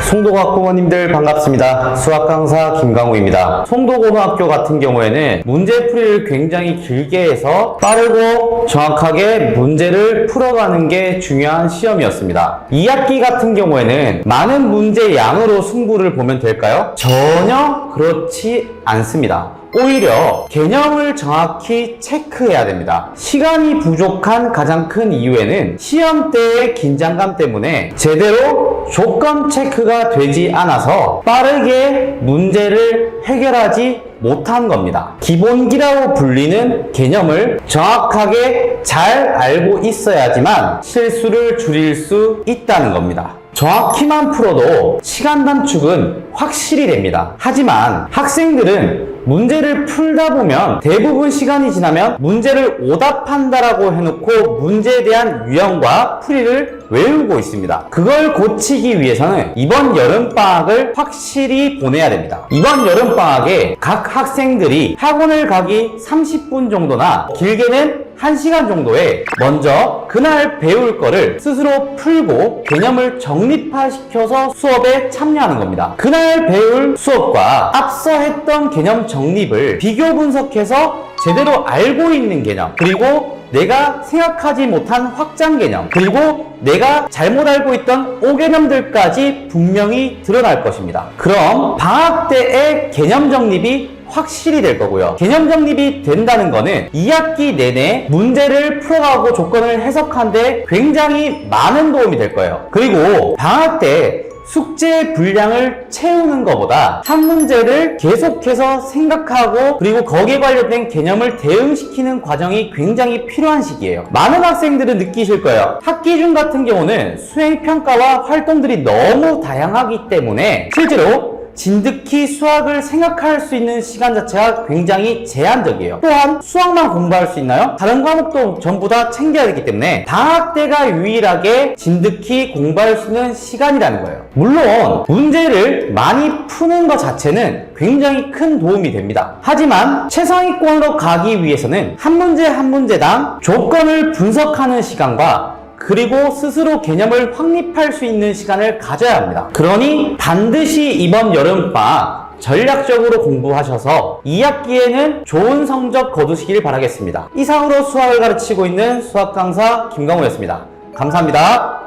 송도고학 부모님들 반갑습니다. 수학강사 김강우입니다. 송도고등학교 같은 경우에는 문제풀이를 굉장히 길게 해서 빠르고 정확하게 문제를 풀어가는 게 중요한 시험이었습니다. 2학기 같은 경우에는 많은 문제 양으로 승부를 보면 될까요? 전혀 그렇지 않습니다. 오히려 개념을 정확히 체크해야 됩니다. 시간이 부족한 가장 큰 이유에는 시험 때의 긴장감 때문에 제대로 조건 체크가 되지 않아서 빠르게 문제를 해결하지 못한 겁니다. 기본기라고 불리는 개념을 정확하게 잘 알고 있어야지만 실수를 줄일 수 있다는 겁니다. 정확히만 풀어도 시간 단축은 확실히 됩니다. 하지만 학생들은 문제를 풀다 보면 대부분 시간이 지나면 문제를 오답한다라고 해놓고 문제에 대한 유형과 풀이를 외우고 있습니다. 그걸 고치기 위해서는 이번 여름방학을 확실히 보내야 됩니다. 이번 여름방학에 각 학생들이 학원을 가기 30분 정도나 길게는 1시간 정도에 먼저 그날 배울 거를 스스로 풀고 개념을 정립화시켜서 수업에 참여하는 겁니다. 그날 배울 수업과 앞서 했던 개념 정립을 비교 분석해서 제대로 알고 있는 개념, 그리고 내가 생각하지 못한 확장 개념, 그리고 내가 잘못 알고 있던 오개념들까지 분명히 드러날 것입니다. 그럼 방학 때의 개념 정립이 확실히 될 거고요. 개념 정립이 된다는 거는 2학기 내내 문제를 풀어가고 조건을 해석하는데 굉장히 많은 도움이 될 거예요. 그리고 방학 때 숙제 분량을 채우는 것보다 한 문제를 계속해서 생각하고 그리고 거기에 관련된 개념을 대응시키는 과정이 굉장히 필요한 시기예요. 많은 학생들은 느끼실 거예요. 학기 중 같은 경우는 수행평가와 활동들이 너무 다양하기 때문에 실제로 진득히 수학을 생각할 수 있는 시간 자체가 굉장히 제한적이에요. 또한 수학만 공부할 수 있나요? 다른 과목도 전부 다 챙겨야 되기 때문에 방학 때가 유일하게 진득히 공부할 수 있는 시간이라는 거예요. 물론 문제를 많이 푸는 것 자체는 굉장히 큰 도움이 됩니다. 하지만 최상위권으로 가기 위해서는 한 문제 한 문제당 조건을 분석하는 시간과 그리고 스스로 개념을 확립할 수 있는 시간을 가져야 합니다. 그러니 반드시 이번 여름방학 전략적으로 공부하셔서 2학기에는 좋은 성적 거두시길 바라겠습니다. 이상으로 수학을 가르치고 있는 수학강사 김강우였습니다. 감사합니다.